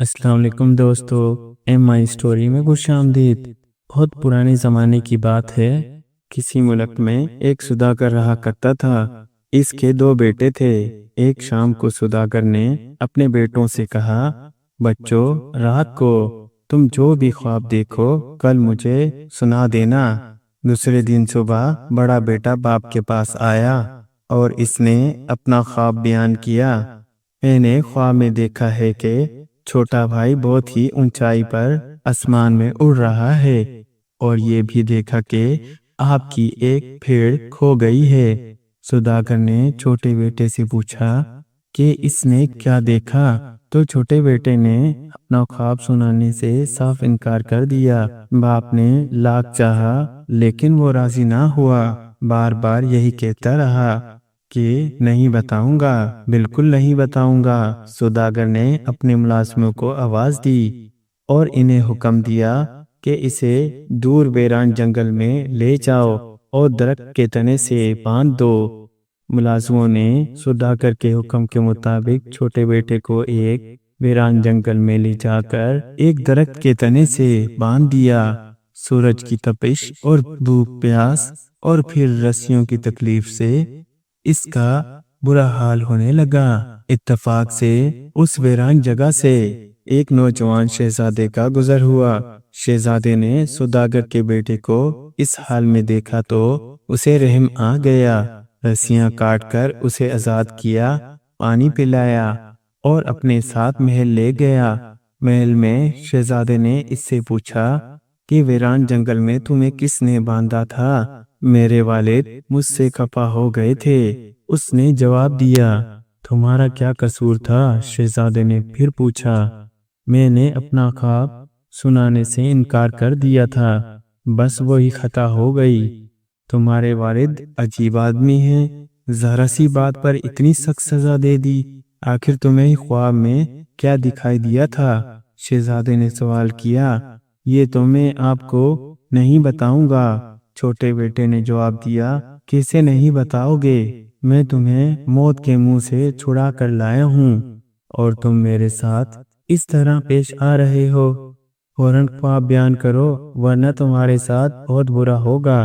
السلام علیکم دوستو، ایم آئی اسٹوری میں خوش آمدید۔ بہت پرانے زمانے کی بات ہے۔ کسی ملک میں ایک سوداگر رہا کرتا تھا۔ اس کے دو بیٹے تھے۔ ایک شام کو سوداگر نے اپنے بیٹوں سے کہا، بچوں، رات کو تم جو بھی خواب دیکھو کل مجھے سنا دینا۔ دوسرے دن صبح بڑا بیٹا باپ کے پاس آیا اور اس نے اپنا خواب بیان کیا۔ میں نے خواب میں دیکھا ہے کہ چھوٹا بھائی بہت ہی اونچائی پر آسمان میں اڑ رہا ہے، اور یہ بھی دیکھا کہ آپ کی ایک بھیڑ کھو گئی ہے۔ سوداگر نے چھوٹے بیٹے سے پوچھا کہ اس نے کیا دیکھا، تو چھوٹے بیٹے نے اپنا خواب سنانے سے صاف انکار کر دیا۔ باپ نے لاکھ چاہا لیکن وہ راضی نہ ہوا، بار بار یہی کہتا رہا کہ نہیں بتاؤں گا، بالکل نہیں بتاؤں گا۔ سوداگر نے اپنے ملازموں کو آواز دی اور انہیں حکم دیا کہ اسے دور ویران جنگل میں لے جاؤ اور درخت کے تنے سے باندھ دو۔ ملازموں نے سوداگر کے حکم کے مطابق چھوٹے بیٹے کو ایک ویران جنگل میں لے جا کر ایک درخت کے تنے سے باندھ دیا۔ سورج کی تپش اور بھوک پیاس اور پھر رسیوں کی تکلیف سے اس کا برا حال ہونے لگا۔ اتفاق سے اس ویران جگہ سے ایک نوجوان شہزادے کا گزر ہوا۔ شہزادے نے سوداگر کے بیٹے کو اس حال میں دیکھا تو اسے رحم آ گیا۔ رسیاں کاٹ کر اسے آزاد کیا، پانی پلایا اور اپنے ساتھ محل لے گیا۔ محل میں شہزادے نے اس سے پوچھا کہ ویران جنگل میں تمہیں کس نے باندھا تھا؟ میرے والد مجھ سے خفا ہو گئے تھے۔ اس نے جواب دیا، تمہارا کیا قصور تھا؟ شہزادے نے پھر پوچھا، میں نے اپنا خواب سنانے سے انکار کر دیا تھا، بس وہی خطا ہو گئی۔ تمہارے والد عجیب آدمی ہیں، ذرا سی بات پر اتنی سخت سزا دے دی۔ آخر تمہیں خواب میں کیا دکھائی دیا تھا؟ شہزادے نے سوال کیا۔ یہ تو میں آپ کو نہیں بتاؤں گا۔ چھوٹے بیٹے نے جواب دیا، کیسے نہیں بتاؤ گے؟ میں تمہیں موت کے منہ سے چھڑا کر لایا ہوں اور تم میرے ساتھ اس طرح پیش آ رہے ہو۔ فوراً خواب بیان کرو ورنہ تمہارے ساتھ بہت برا ہوگا۔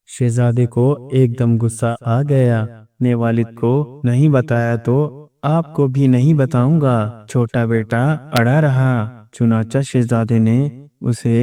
شہزادے کو ایک دم غصہ آ گیا۔ اپنے والد کو نہیں بتایا تو آپ کو بھی نہیں بتاؤں گا۔ چھوٹا بیٹا اڑا رہا۔ چنانچہ شہزادے نے اسے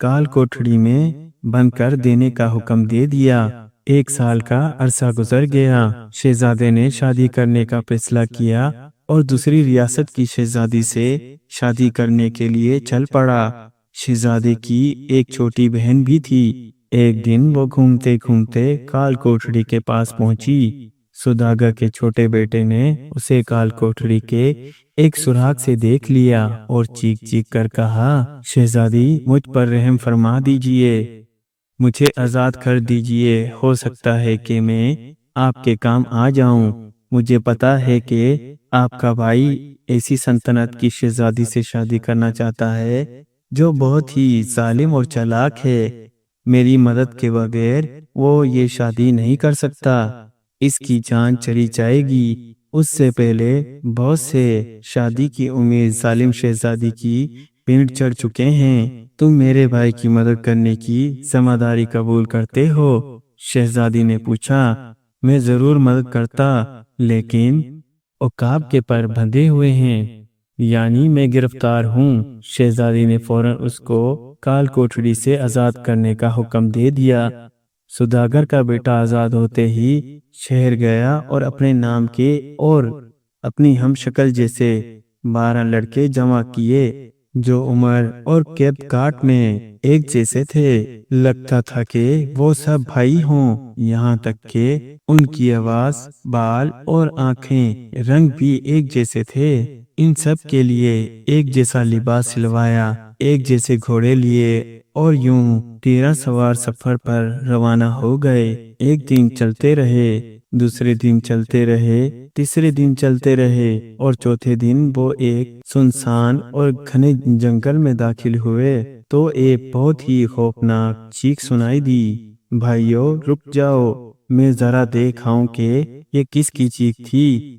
کال کوٹھڑی میں بند کر دینے کا حکم دے دیا۔ 1 سال کا عرصہ گزر گیا۔ شہزادے نے شادی کرنے کا فیصلہ کیا اور دوسری ریاست کی شہزادی سے شادی کرنے کے لیے چل پڑا۔ شہزادے کی ایک چھوٹی بہن بھی تھی۔ ایک دن وہ گھومتے گھومتے کال کوٹھڑی کے پاس پہنچی۔ سوداگر کے چھوٹے بیٹے نے اسے کال کوٹھڑی کے ایک سوراخ سے دیکھ لیا اور چیخ چیخ کر کہا، شہزادی مجھ پر رحم فرما دیجئے، مجھے آزاد کر دیجئے، ہو سکتا ہے کہ میں آپ کے کام آ جاؤں۔ مجھے پتا ہے کہ آپ کا بھائی ایسی سلطنت کی شہزادی سے شادی کرنا چاہتا ہے جو بہت ہی ظالم اور چالاک ہے۔ میری مدد کے بغیر وہ یہ شادی نہیں کر سکتا۔ اس کی جان چلی جائے گی۔ اس سے پہلے بہت سے شادی کی امید ظالم شہزادی کی پیٹھ چڑھ چکے ہیں۔ تم میرے بھائی کی مدد کرنے کی ذمہ داری قبول کرتے ہو؟ شہزادی نے پوچھا، میں ضرور مدد کرتا، لیکن عقاب کے پر بندھے ہوئے ہیں، یعنی میں گرفتار ہوں۔ شہزادی نے فوراً اس کو کال کوٹھڑی سے آزاد کرنے کا حکم دے دیا۔ سوداگر کا بیٹا آزاد ہوتے ہی شہر گیا اور اپنے نام کے اور اپنی ہم شکل جیسے 12 لڑکے جمع کیے جو عمر اور قد کاٹ میں ایک جیسے تھے۔ لگتا تھا کہ وہ سب بھائی ہوں، یہاں تک کہ ان کی آواز، بال اور آنکھیں، رنگ بھی ایک جیسے تھے۔ ان سب کے لیے ایک جیسا لباس سلوایا، ایک جیسے گھوڑے لیے اور یوں 13 سوار سفر پر روانہ ہو گئے۔ ایک دن چلتے رہے، دوسرے دن چلتے رہے، تیسرے دن چلتے رہے اور چوتھے دن وہ ایک سنسان اور گھنے جنگل میں داخل ہوئے تو ایک بہت ہی خوفناک چیخ سنائی دی، بھائیو رک جاؤ، میں ذرا دیکھ آؤں کہ یہ کس کی چیخ تھی۔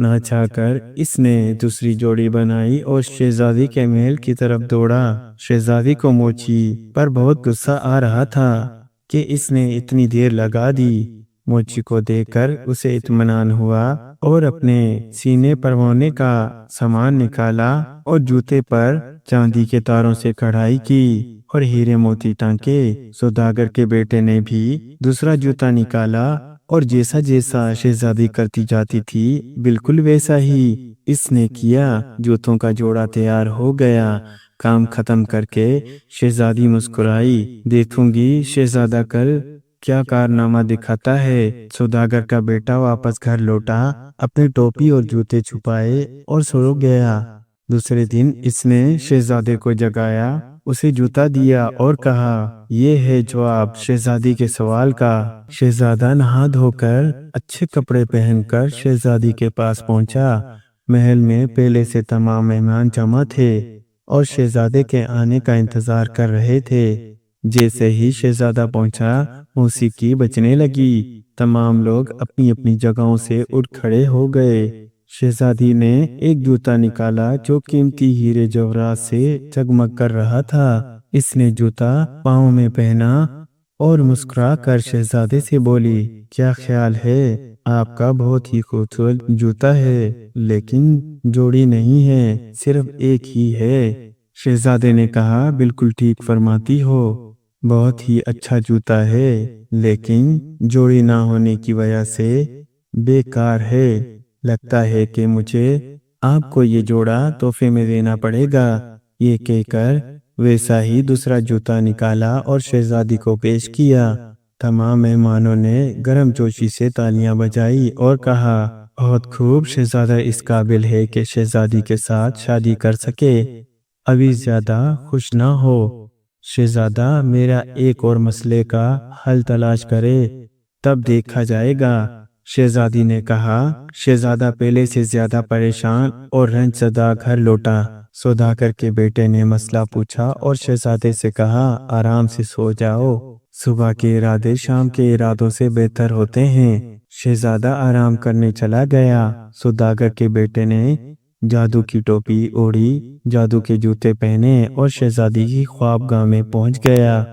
نہ چاہ کر اس نے دوسری جوڑی بنائی اور شہزادی کے محل کی طرف دوڑا۔ شہزادی کو موچی پر بہت غصہ آ رہا تھا کہ اس نے اتنی دیر لگا دی۔ موچی کو دیکھ کر اسے اطمینان ہوا اور اپنے سینے پر ہونے کا سامان نکالا اور جوتے پر چاندی کے تاروں سے کڑھائی کی اور ہیرے موتی ٹانکے۔ سوداگر کے بیٹے نے بھی دوسرا جوتا نکالا اور جیسا جیسا شہزادی کرتی جاتی تھی بالکل ویسا ہی اس نے کیا۔ جوتوں کا جوڑا تیار ہو گیا۔ کام ختم کر کے شہزادی مسکرائی۔ دیکھوں گی شہزادہ کل کیا کارنامہ دکھاتا ہے۔ سوداگر کا بیٹا واپس گھر لوٹا، اپنے ٹوپی اور جوتے چھپائے اور سو گیا۔ دوسرے دن اس نے شہزادے کو جگایا، اسے جوتا دیا اور کہا، یہ ہے جواب شہزادی کے سوال کا۔ شہزادہ نہا دھو کر اچھے کپڑے پہن کر شہزادی کے پاس پہنچا۔ محل میں پہلے سے تمام مہمان جمع تھے اور شہزادے کے آنے کا انتظار کر رہے تھے۔ جیسے ہی شہزادہ پہنچا موسیقی بجنے لگی۔ تمام لوگ اپنی اپنی جگہوں سے اٹھ کھڑے ہو گئے۔ شہزادی نے ایک جوتا نکالا جو قیمتی ہیرے جواہرات سے جگمگ کر رہا تھا۔ اس نے جوتا پاؤں میں پہنا اور مسکرا کر شہزادے سے بولی، کیا خیال ہے؟ آپ کا بہت ہی خوبصورت جوتا ہے، لیکن جوڑی نہیں ہے، صرف ایک ہی ہے۔ شہزادے نے کہا، بالکل ٹھیک فرماتی ہو، بہت ہی اچھا جوتا ہے، لیکن جوڑی نہ ہونے کی وجہ سے بیکار ہے۔ لگتا ہے کہ مجھے آپ کو یہ جوڑا تحفے میں دینا پڑے گا۔ یہ کہہ کر ویسا ہی دوسرا جوتا نکالا اور شہزادی کو پیش کیا۔ تمام مہمانوں نے گرم جوشی سے تالیاں بجائی اور کہا، بہت خوب، شہزادہ اس قابل ہے کہ شہزادی کے ساتھ شادی کر سکے۔ ابھی زیادہ خوش نہ ہو، شہزادہ میرا ایک اور مسئلے کا حل تلاش کرے، تب دیکھا جائے گا۔ شہزادی نے کہا۔ شہزادہ پہلے سے زیادہ پریشان اور رنج زدہ گھر لوٹا۔ سوداگر کے بیٹے نے مسئلہ پوچھا اور شہزادے سے کہا، آرام سے سو جاؤ، صبح کے ارادے شام کے ارادوں سے بہتر ہوتے ہیں۔ شہزادہ آرام کرنے چلا گیا۔ سوداگر کے بیٹے نے جادو کی ٹوپی اوڑھی، جادو کے جوتے پہنے اور شہزادی کی خوابگاہ میں پہنچ گیا۔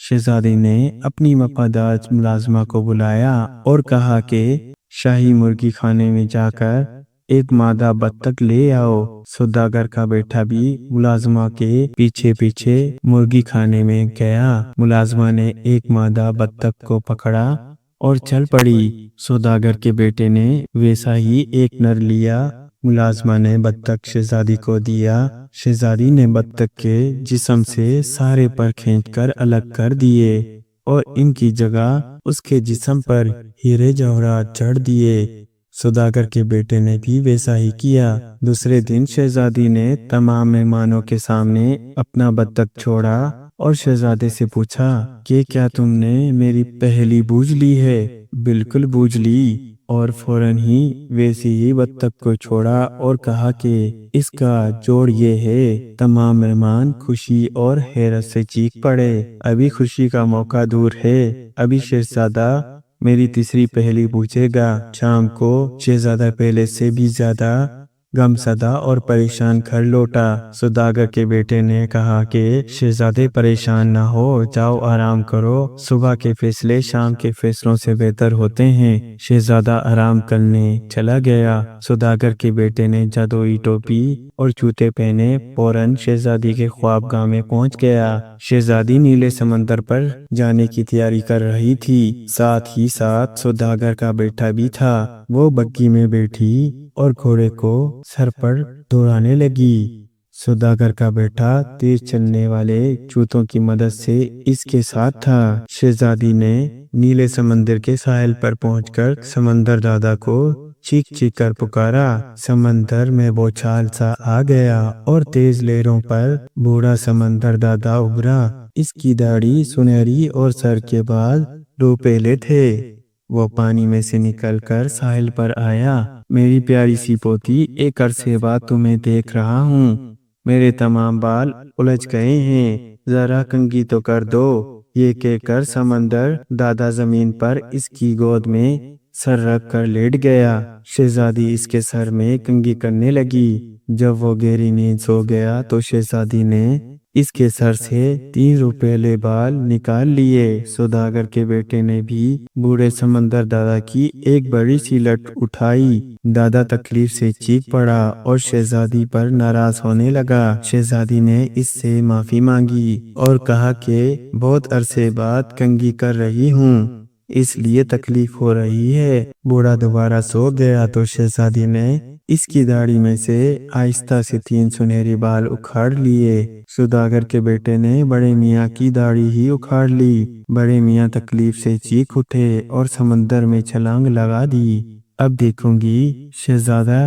شہزادی نے اپنی وفادار ملازمہ کو بلایا اور کہا کہ شاہی مرغی خانے میں جا کر ایک مادہ بطخ لے آؤ۔ سوداگر کا بیٹا بھی ملازمہ کے پیچھے پیچھے مرغی خانے میں گیا۔ ملازمہ نے ایک مادہ بطخ کو پکڑا اور چل پڑی۔ سوداگر کے بیٹے نے ویسا ہی ایک نر لیا۔ ملازمہ نے بطخ شہزادی کو دیا۔ شہزادی نے بطخ کے جسم سے سارے پر کھینچ کر الگ کر دیے اور ان کی جگہ اس کے جسم پر ہیرے جواہرات جڑ دیے۔ سوداگر کے بیٹے نے بھی ویسا ہی کیا۔ دوسرے دن شہزادی نے تمام مہمانوں کے سامنے اپنا بطخ چھوڑا اور شہزادے سے پوچھا کہ کیا تم نے میری پہلی بوجھ لی ہے؟ بالکل بوجھ لی، اور فوراً ہی ویسی ہی بطخ کو چھوڑا اور کہا کہ اس کا جوڑ یہ ہے۔ تمام مہمان خوشی اور حیرت سے چیخ پڑے، ابھی خوشی کا موقع دور ہے، ابھی شہزادہ میری تیسری پہلی پوچھے گا۔ شام کو شہزادہ پہلے سے بھی زیادہ غم زدہ اور پریشان گھر لوٹا۔ سوداگر کے بیٹے نے کہا کہ شہزادے پریشان نہ ہو، جاؤ آرام کرو، صبح کے فیصلے شام کے فیصلوں سے بہتر ہوتے ہیں۔ شہزادہ آرام کرنے چلا گیا۔ سوداگر کے بیٹے نے جادوئی ٹوپی اور جوتے پہنے فوراً شہزادی کے خوابگاہ میں پہنچ گیا۔ شہزادی نیلے سمندر پر جانے کی تیاری کر رہی تھی، ساتھ ہی ساتھ سوداگر کا بیٹا بھی تھا۔ وہ بگھی میں بیٹھی اور گھوڑے کو سر پر دوڑانے لگی۔ سوداگر کا بیٹا تیز چلنے والے جوتوں کی مدد سے اس کے ساتھ تھا۔ شہزادی نے نیلے سمندر کے ساحل پر پہنچ کر سمندر دادا کو چیخ چیخ کر پکارا۔ سمندر میں بوچھال سا آ گیا اور تیز لہروں پر بوڑھا سمندر دادا ابھرا۔ اس کی داڑھی سنہری اور سر کے بال دو پہلے تھے۔ وہ پانی میں سے نکل کر ساحل پر آیا۔ میری پیاری سی پوتی، ایک عرصے بعد تمہیں دیکھ رہا ہوں، میرے تمام بال الجھ گئے ہیں، ذرا کنگھی تو کر دو۔ یہ کہہ کر سمندر دادا زمین پر اس کی گود میں سر رکھ کر لیٹ گیا۔ شہزادی اس کے سر میں کنگھی کرنے لگی۔ جب وہ گہری نیند سو گیا تو شہزادی نے اس کے سر سے 3 روپیلے بال نکال لیے۔ سوداگر کے بیٹے نے بھی بوڑھے سمندر دادا کی ایک بڑی سی لٹ اٹھائی۔ دادا تکلیف سے چیخ پڑا اور شہزادی پر ناراض ہونے لگا۔ شہزادی نے اس سے معافی مانگی اور کہا کہ بہت عرصے بعد کنگھی کر رہی ہوں، اس لیے تکلیف ہو رہی ہے۔ بوڑھا دوبارہ سو گیا تو شہزادی نے اس کی داڑھی میں سے آہستہ سے 3 سنہری بال اکھاڑ لیے۔ سوداگر کے بیٹے نے بڑے میاں کی داڑھی ہی اکھاڑ لی۔ بڑے میاں تکلیف سے چیخ اٹھے اور سمندر میں چھلانگ لگا دی۔ اب دیکھوں گی شہزادہ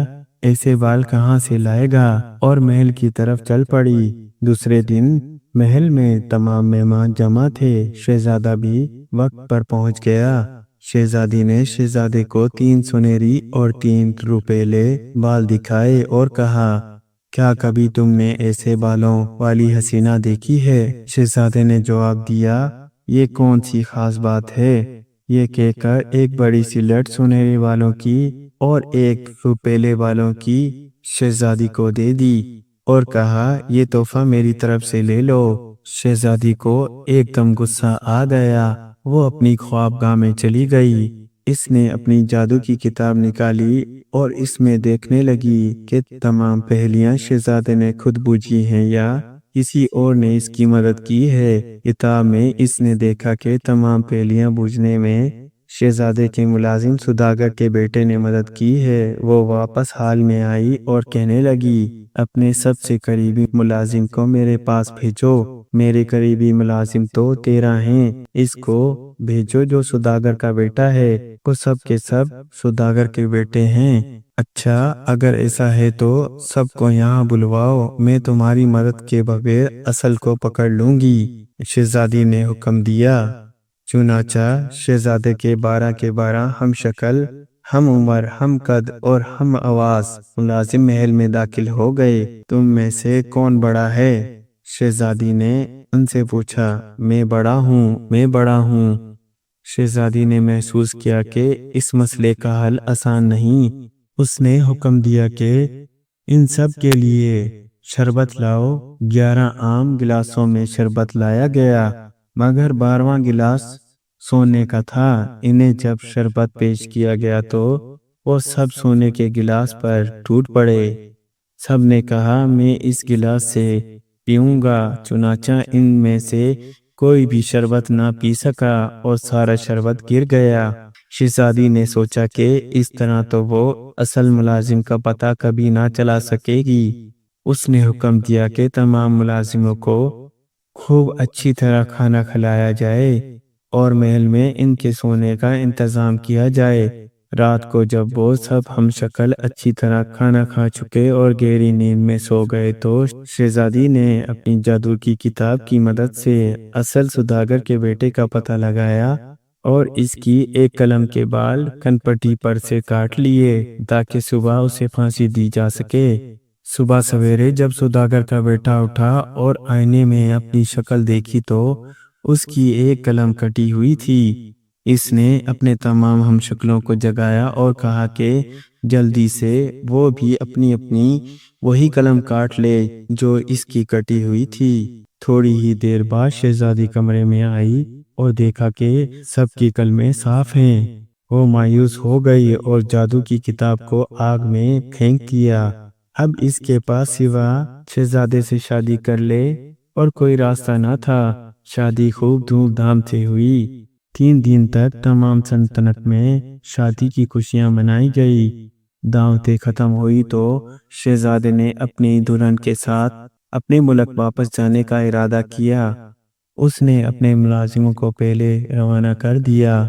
ایسے بال کہاں سے لائے گا، اور محل کی طرف چل پڑی۔ دوسرے دن محل میں تمام مہمان جمع تھے۔ شہزادہ بھی وقت پر پہنچ گیا۔ شہزادی نے شہزادے کو 3 سنہری اور 3 روپیلے بال دکھائے اور کہا، کیا کبھی تم نے ایسے بالوں والی حسینہ دیکھی ہے؟ شہزادے نے جواب دیا، یہ کون سی خاص بات ہے؟ یہ کہہ کر ایک بڑی سی لٹ سنہری بالوں کی اور 1 روپیلے بالوں کی شہزادی کو دے دی اور کہا، یہ تحفہ میری طرف سے لے لو۔ شہزادی کو ایک دم غصہ آ گیا۔ وہ اپنی خوابگاہ میں چلی گئی۔ اس نے اپنی جادو کی کتاب نکالی اور اس میں دیکھنے لگی کہ تمام پہیلیاں شہزادے نے خود بوجھی ہیں یا کسی اور نے اس کی مدد کی ہے۔ کتاب میں اس نے دیکھا کہ تمام پہیلیاں بوجھنے میں شہزادے کے ملازم سوداگر کے بیٹے نے مدد کی ہے۔ وہ واپس حال میں آئی اور کہنے لگی، اپنے سب سے قریبی ملازم کو میرے پاس بھیجو۔ میرے قریبی ملازم تو 13 ہیں، اس کو بھیجو جو سوداگر کا بیٹا ہے۔ وہ سب کے سب سوداگر کے بیٹے ہیں۔ اچھا، اگر ایسا ہے تو سب کو یہاں بلواؤ، میں تمہاری مدد کے بغیر اصل کو پکڑ لوں گی۔ شہزادی نے حکم دیا۔ چنانچہ شہزادے کے 12 کے 12 ہم شکل، ہم عمر، ہم قد اور ہم آواز ملازم محل میں داخل ہو گئے۔ تم میں سے کون بڑا ہے؟ شہزادی نے ان سے پوچھا۔ میں بڑا ہوں۔ شہزادی نے محسوس کیا کہ اس مسئلے کا حل آسان نہیں۔ اس نے حکم دیا کہ ان سب کے لیے شربت لاؤ۔ 11 عام گلاسوں میں شربت لایا گیا، مگر 12واں گلاس سونے کا تھا۔ انہیں جب شربت پیش کیا گیا تو وہ سب سونے کے گلاس پر ٹوٹ پڑے۔ سب نے کہا، میں اس گلاس سے پیوں گا۔ چنانچہ ان میں سے کوئی بھی شربت نہ پی سکا اور سارا شربت گر گیا۔ شہزادی نے سوچا کہ اس طرح تو وہ اصل ملازم کا پتہ کبھی نہ چلا سکے گی۔ اس نے حکم دیا کہ تمام ملازموں کو خوب اچھی طرح کھانا کھلایا جائے اور محل میں ان کے سونے کا انتظام کیا جائے۔ رات کو جب وہ سب ہم شکل اچھی طرح کھانا کھا چکے اور گہری نیند میں سو گئے تو شہزادی نے اپنی جادو کی کتاب کی مدد سے اصل سوداگر کے بیٹے کا پتہ لگایا اور اس کی ایک قلم کے بال کنپٹی پر سے کاٹ لیے تاکہ صبح اسے پھانسی دی جا سکے۔ صبح سویرے جب سوداگر کا بیٹا اٹھا اور آئینے میں اپنی شکل دیکھی تو اس کی ایک قلم کٹی ہوئی تھی۔ اس نے اپنے تمام ہم شکلوں کو جگایا اور کہا کہ جلدی سے وہ بھی اپنی وہی قلم کاٹ لے جو اس کی کٹی ہوئی تھی۔ تھوڑی ہی دیر بعد شہزادی کمرے میں آئی اور دیکھا کہ سب کی قلمیں صاف ہیں۔ وہ مایوس ہو گئی اور جادو کی کتاب کو آگ میں پھینک دیا۔ اب اس کے پاس سوا شہزادے سے شادی کر لے اور کوئی راستہ نہ تھا۔ شادی خوب دھوم دھام سے ہوئی۔ 3 دن تک تمام سلطنت میں شادی کی خوشیاں منائی گئی۔ دعوتیں ختم ہوئی تو شہزادے نے اپنی دلہن کے ساتھ اپنے ملک واپس جانے کا ارادہ کیا۔ اس نے اپنے ملازموں کو پہلے روانہ کر دیا۔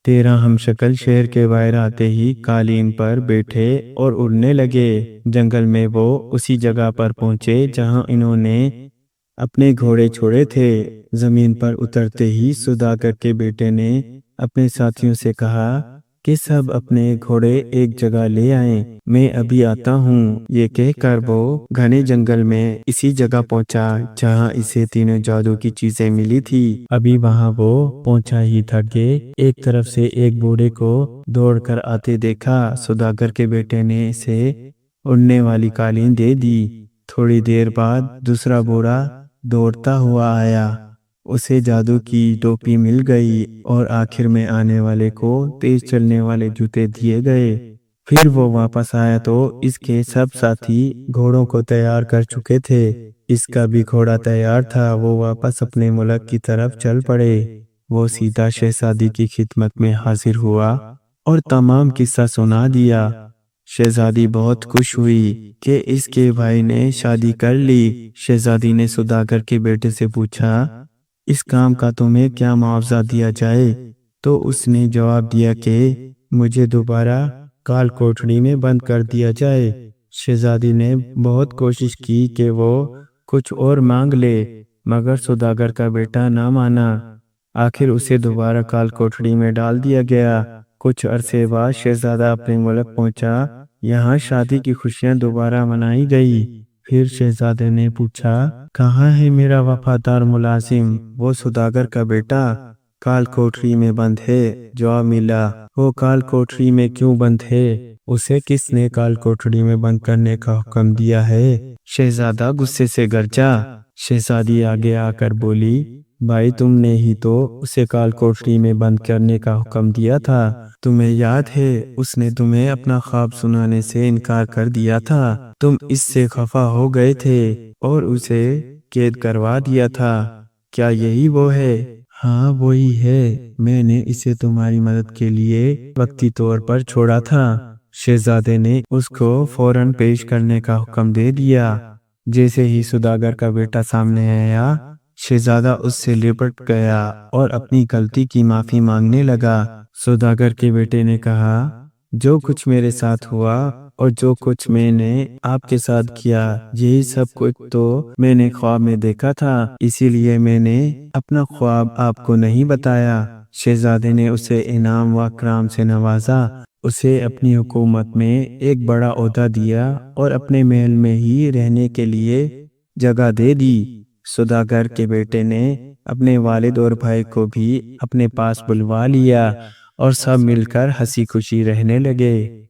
13 ہم شکل شہر کے باہر آتے ہی قالین پر بیٹھے اور اڑنے لگے۔ جنگل میں وہ اسی جگہ پر پہنچے جہاں انہوں نے اپنے گھوڑے چھوڑے تھے۔ زمین پر اترتے ہی سوداگر کے بیٹے نے اپنے ساتھیوں سے کہا کہ سب اپنے گھوڑے ایک جگہ لے آئیں، میں ابھی آتا ہوں۔ یہ کہہ کر وہ گھنے جنگل میں اسی جگہ پہنچا جہاں اسے تینوں جادو کی چیزیں ملی تھی۔ ابھی وہاں وہ پہنچا ہی تھا کہ ایک طرف سے ایک بوڑھے کو دوڑ کر آتے دیکھا۔ سوداگر کے بیٹے نے اسے اڑنے والی قالین دے دی۔ تھوڑی دیر بعد دوسرا بوڑھا دوڑتا ہوا آیا، اسے جادو کی ٹوپی مل گئی اور آخر میں آنے والے کو تیز چلنے والے جوتے دیے گئے۔ پھر وہ واپس آیا تو اس کے سب ساتھی گھوڑوں کو تیار کر چکے تھے۔ اس کا بھی گھوڑا تیار تھا، وہ واپس اپنے ملک کی طرف چل پڑے۔ وہ سیدھا شہزادی کی خدمت میں حاضر ہوا اور تمام قصہ سنا دیا۔ شہزادی بہت خوش ہوئی کہ اس کے بھائی نے شادی کر لی۔ شہزادی نے سوداگر کے بیٹے سے پوچھا، اس کام کا تمہیں کیا معاوضہ دیا جائے؟ تو اس نے جواب دیا کہ مجھے دوبارہ کال کوٹڑی میں بند کر دیا جائے۔ شہزادی نے بہت کوشش کی کہ وہ کچھ اور مانگ لے، مگر سوداگر کا بیٹا نہ مانا۔ آخر اسے دوبارہ کال کوٹڑی میں ڈال دیا گیا۔ کچھ عرصے بعد شہزادہ اپنے ملک پہنچا، یہاں شادی کی خوشیاں دوبارہ منائی گئی۔ پھر شہزادے نے پوچھا، کہاں ہے میرا وفادار ملازم؟ وہ سوداگر کا بیٹا کال کوٹری میں بند ہے، جواب ملا۔ وہ کال کوٹری میں کیوں بند ہے؟ اسے کس نے کال کوٹری میں بند کرنے کا حکم دیا ہے؟ شہزادہ غصے سے گرجا۔ شہزادی آگے آ کر بولی، بھائی تم نے ہی تو اسے کال کوٹری میں بند کرنے کا حکم دیا تھا۔ تمہیں یاد ہے اس نے تمہیں اپنا خواب سنانے سے انکار کر دیا تھا۔ تم اس سے خفا ہو گئے تھے اور اسے قید کروا دیا تھا۔ کیا یہی وہ ہے؟ ہاں وہی ہے، میں نے اسے تمہاری مدد کے لیے وقتی طور پر چھوڑا تھا۔ شہزادے نے اس کو فوراً پیش کرنے کا حکم دے دیا۔ جیسے ہی سوداگر کا بیٹا سامنے آیا، شہزادہ اس سے لپٹ گیا اور اپنی غلطی کی معافی مانگنے لگا۔ سوداگر کے بیٹے نے کہا، جو کچھ میرے ساتھ ہوا اور جو کچھ میں نے آپ کے ساتھ کیا، یہی سب کچھ تو میں نے خواب میں دیکھا تھا، اسی لیے میں نے اپنا خواب آپ کو نہیں بتایا۔ شہزادے نے اسے انعام و اکرام سے نوازا، اسے اپنی حکومت میں ایک بڑا عہدہ دیا اور اپنے محل میں ہی رہنے کے لیے جگہ دے دی۔ سوداگر کے بیٹے نے اپنے والد اور بھائی کو بھی اپنے پاس بلوا لیا اور سب مل کر ہنسی خوشی رہنے لگے۔